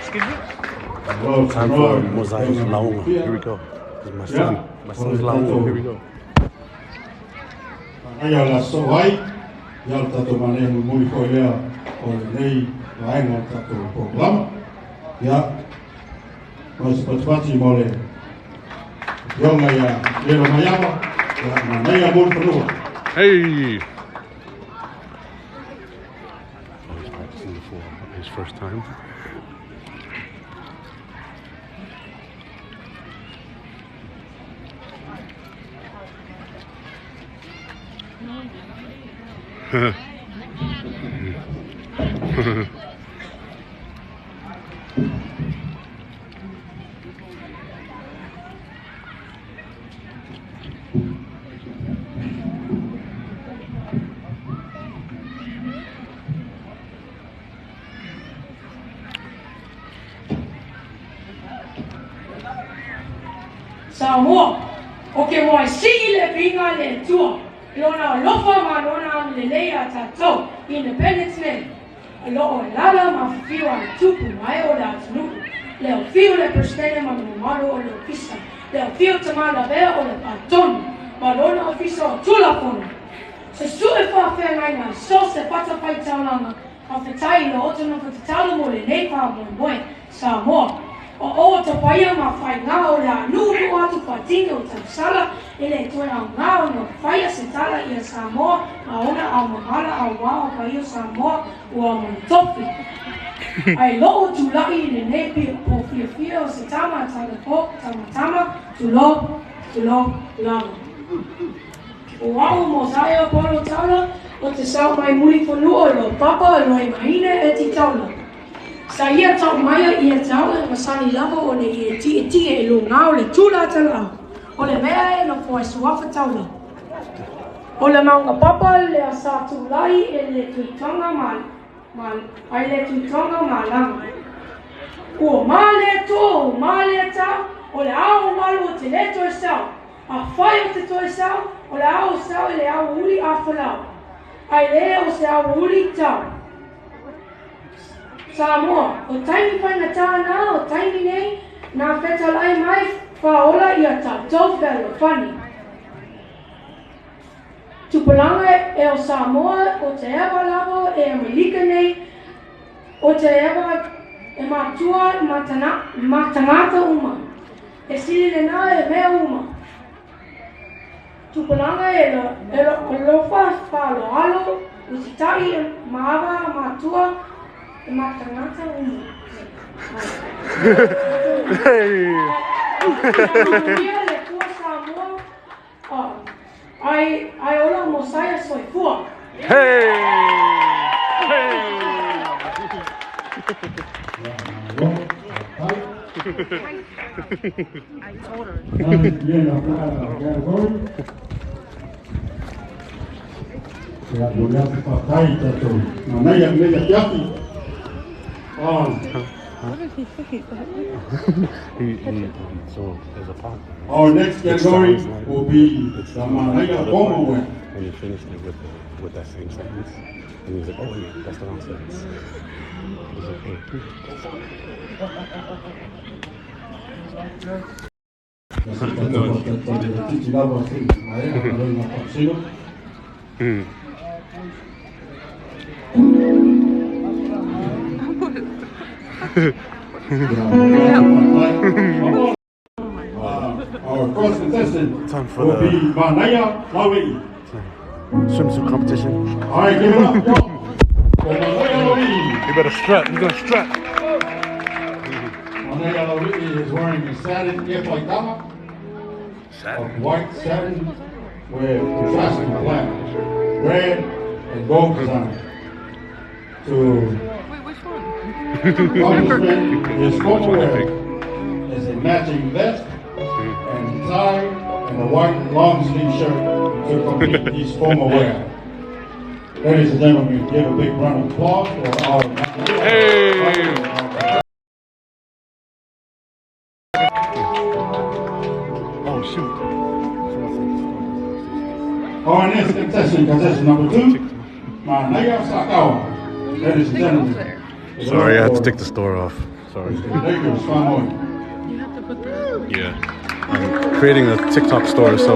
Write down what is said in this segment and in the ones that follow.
Time for Mosai's Lāuga. Here we go. This is my son. My son's Lāuga. Here we go. Ayala Soai, Yalta to Mane Muikoya, or Nei, Laino Tato Program. Ya, was Patwati Mole. Yomaya, Yeromayama, Manaya Mulpru. Hey! Oh, he's practicing for his first time. Sāmoan, okay, moi si le pinga le tua, lona lofa ma lona le leia tato, Independence Day. Lo lala ma fiwa tupu mai o la tunu. Le fio le prestene ma malo o le pista. Le fio tama la ve o le paton. Ma lona ofisa tula fona. Se sue fa fe mai na so se pata pai taulanga. A fetai lo oto no fetalo mo le nei fa mo moi Sāmoan. O te paia ma whai ngā o rea nuru atu whatinga o tau sala ele toi au ngā o no whaia se tala i a Sāmoan a ona au mamala au wā o kai o Sāmoan ua mani topi. Ai loo tu lai le nepi o fia o se tama tala po tama tu lo lama. O au mo saia polo tala o te sau mai muli whanua lo papa o loi mahine e ti taula. Sa ia tau maia ia tau e masani lava o le ia ti e lo ngao le tula tala. O le mea e no fo e suafa taula. O le maunga papa le a sa tu lai e le tuitonga ai le tuitonga lama. Ua ma le tō, ma le tau, o le ao walu o te le toi sau. A whai o te toi sau, o le ao sau e le ao uli a whalau. Ai le o se ao uli tau. Sāmoan, o taimi whai na tāna, o taimi nei, nā whetalai mai whaola i a tātou whelo whani. Tupulanga e o Sāmoan, o te ewa lavo e Amerika nei, o te ewa e mātua matangata uma. E sili le nā e mea uma. Tupulanga e lo lofa whalo halo, o si tai e maawa mātua, matangata uma. Hey! Le tua Sāmoan, ai ola mo saia soifua. Hey! Hey! I told her. So there's a part. Our next category will be the Manaya Bomber. And he finished it with that same sentence. And he was like, oh wait, that's the wrong sentence. He was like, Our first contestant time for will the be Manaya Lāuga. swimsuit competition. All right, give it up, y'all. For Manaya Lāuga. You better strap. You're gonna strap. Manaya Lāuga is wearing a satin epaitama of white satin with contrasting black, red, and gold design. To Wait, which one? complement his formal wear is a matching vest and tie and a white long sleeve shirt to complete his formal wear. Ladies and gentlemen, give a big round of applause for our Oh shoot. Our next contestant number 2, Manaya Sakawa. Ladies and gentlemen. Sorry, I had to take the store off. sorry. Thank you, Sāmoan. You have to put the. Yeah. I'm creating a TikTok store, so.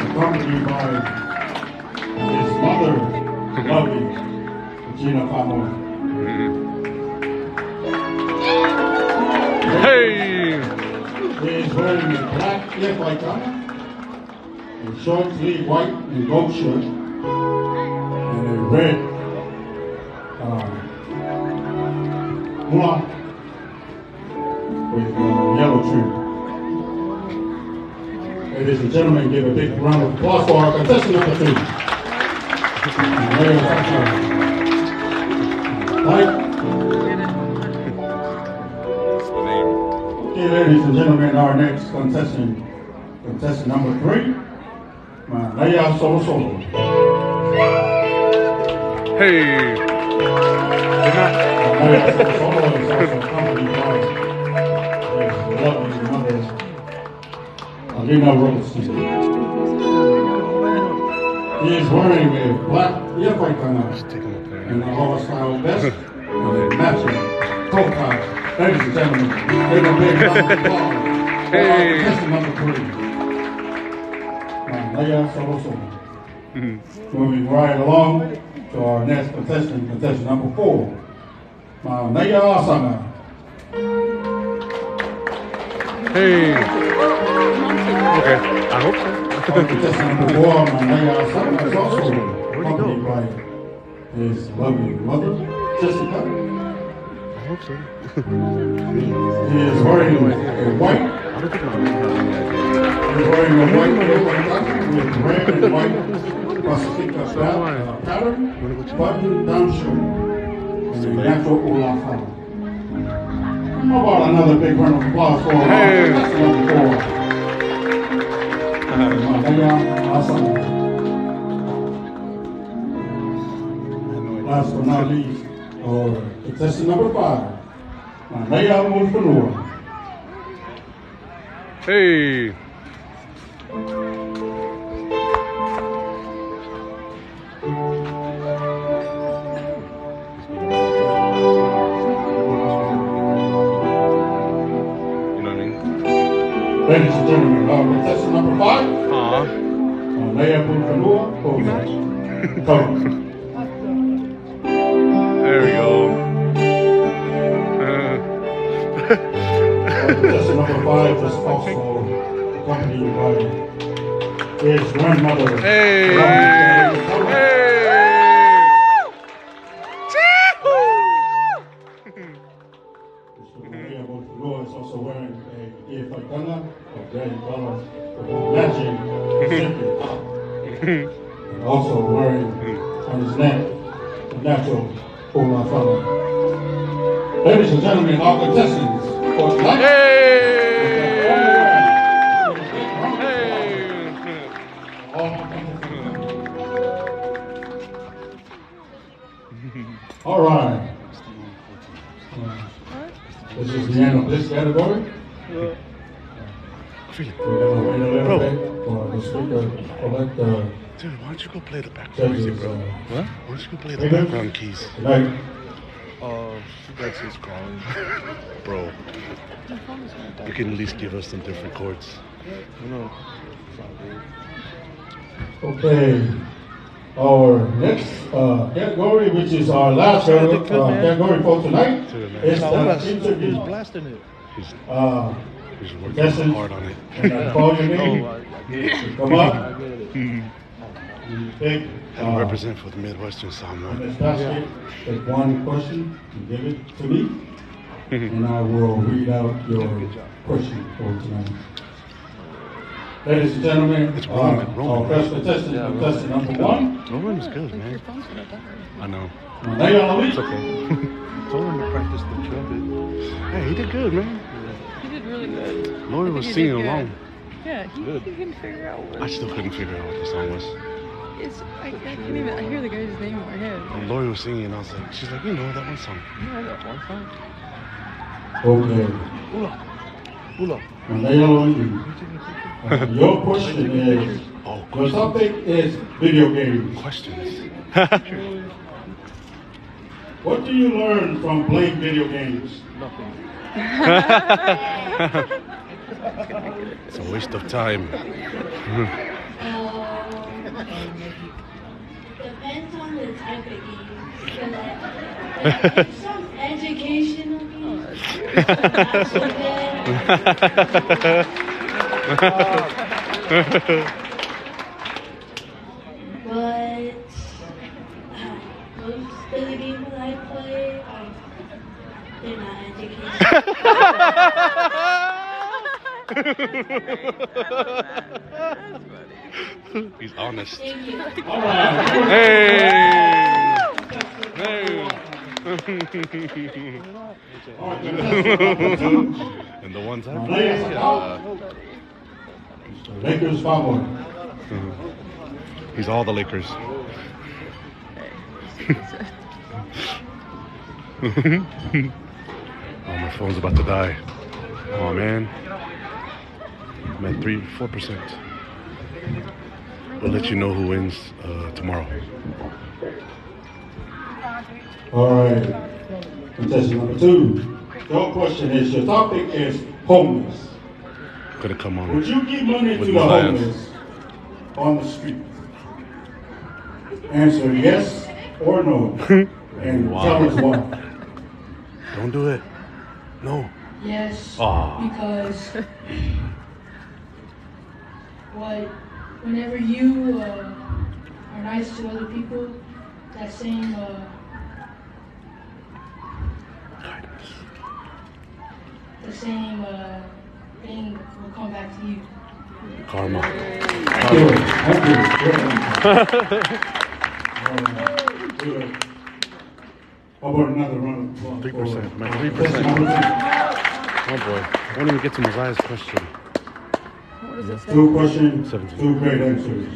Accompanied by his mother, Lāuga, Regina Sāmoan. Hey! He is wearing a black white collar, a short sleeve white and gold shirt, and a red block with yellow trim. Ladies and gentlemen, give a big round of applause for our contestant number 2. Okay, ladies and gentlemen, our next contestant number 3, Lāuga Solo. Hey! Lāuga Solo is also accompanied by his lovely mother, Alina Robertson. He is wearing a black earphone and a Lāuga style vest and a matching toe tie. Ladies and gentlemen, give a big round of applause for our contestant number 3, Lāuga Solo. Moving right along to our next contestant number 4, Lāuga Sāmoan. Hey! Okay, I hope so. Contestant number 4, Lāuga Sāmoan, is also accompanied by his lovely mother, Jessica. I hope so. He is wearing a white. He's wearing a white with red and white Pacifica pattern, button down shirt, and a natural Olaf collar. How about another big round of applause for our contestant number 4, Lāuga Sāmoan. Last but not least, our contestant number 5, Lāuga. Hey! Ladies and gentlemen, our contestant number 5, There we go. Contestant number 5 is also accompanied by his grandmother. Hey! Is also wearing a earphone, a red color, matching zippy top. And also wearing on his neck the natural Olaf collar. Ladies and gentlemen, our contestants for tonight. All right. This is the end of this category. We're going to wait a little bit for the speaker to collect the Dude, why don't you go play the background music, bro? What? Why don't you go play the background keys? tonight. That's his calling. Bro, you can at least give us some different chords. No. Okay. Our next category, which is our last category for tonight, is the interview. Blasting it. He's working Contestants, hard on it. and I call your name. Come up. You pick. And represent for the Midwestern Sāmoan. Ms. Basket, take one question and give it to me, and I will read out your question for tonight. Ladies and gentlemen, our first contestant number 1. Roman is good, man. I know. It's okay. Told him to practice the trumpet. Hey, he did good, man. He did really good. Lori was singing along. Yeah, he couldn't figure out what. I still couldn't figure out what the song was. I can't even. I hear the guy's name in my head. And Lori was singing, and I was like, she's like, you know that one song. You know that one song? Okay. Ula. Your question is, your topic is video games. Questions. What do you learn from playing video games? Nothing. It's a waste of time. Depends on the type of game. Some educational games. Not so bad. But most of the games that I play, they're not educational. He's honest. Thank you. All right. Hey! Hey! All right, contestant number 2. And the ones after. Lakers Sāmoan. He's all the Lakers. Oh, my phone's about to die. Oh man. I'm at 4%. We'll let you know who wins tomorrow. All right. Contestant number 2. Your question is, your topic is homeless. Gonna come on. Would you give money With to the Matthias. homeless on the street? Answer yes or no. And Wow. tell us why. Don't do it. No. Yes, Aw. because whenever you are nice to other people, that same thing will come back to you. Karma. Thank you. Good. How about another round of applause? 3%. My for 3%. contestant number Oh boy. I won't even get to Messiah's question. What does it say? 2. 2 questions, 17. 2 great answers.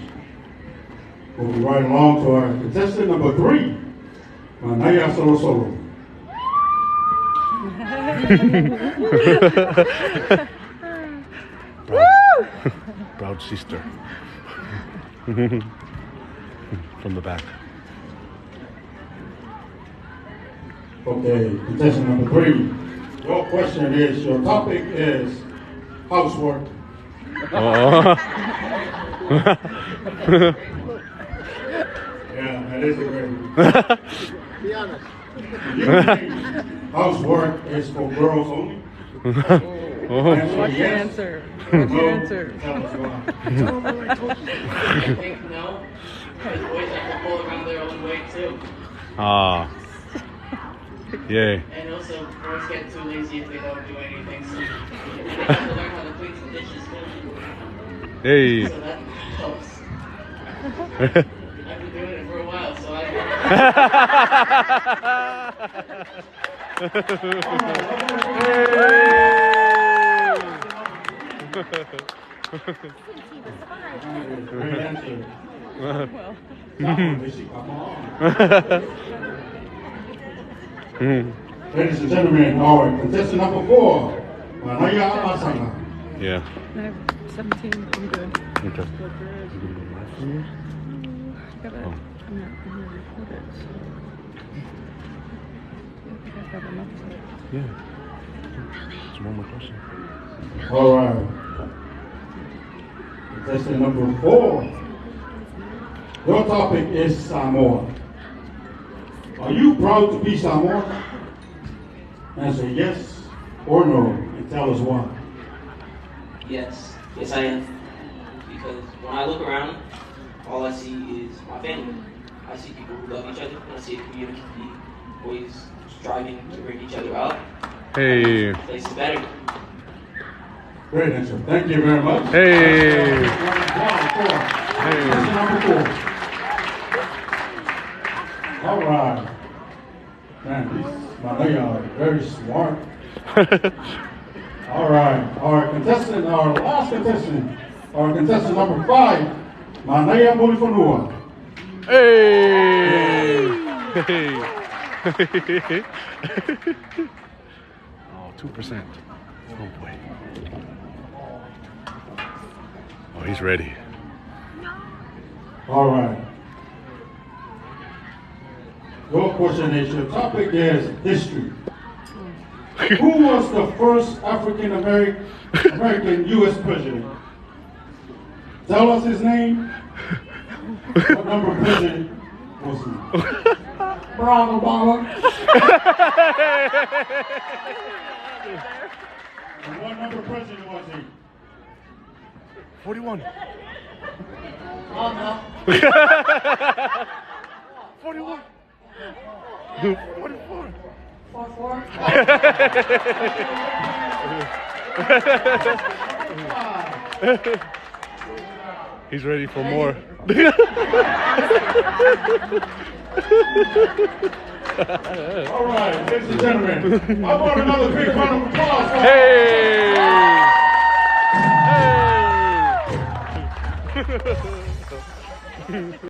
We'll be right along to our contestant number 3, Manaya Solo Solo. Proud sister. From the back. Okay, contestant number 3. Your question is, your topic is housework. Oh. Yeah, that is a great one. Be honest. Housework is for girls only? What's the answer? What's the answer? Tell us why. I think no. Because boys have to pull around their own weight too. Ah. Yay. And also, boys get too lazy if they don't do anything. So they have to learn how to clean some dishes too. Hey. So that helps. I've been doing it for a while, so I Great answer. Ladies and gentlemen, our contestant number 4, Manaya Asana. Yeah. I have 17. I'm good. Okay. Got it. Oh. I'm not record it. So. I think I have enough of it. Yeah. Just one more question. All right. Contestant number 4. Your topic is Samoa. Are you proud to be Samoan? Answer yes or no, and tell us why. Yes, yes I am. Because when I look around, all I see is my family. I see people who love each other, and I see a community always striving to bring each other out. Hey. Place is better. Great answer. Thank you very much. Hey. Contestant number 4. All right. Man, these Malaya are very smart. All right. Our last contestant, our contestant number 5, Manaya Mulifanua. Hey. Hey. Oh, 2%. Oh boy. Oh, he's ready. All right. Your question is, your topic there is history. Who was the first African American U.S. president? Tell us his name. What number president was he? Barack Obama. And what number president was he? 41. Oh no. 41. 44. 4-4. He's ready for more. All right, ladies and gentlemen, I want another big round of applause. Hey! Hey!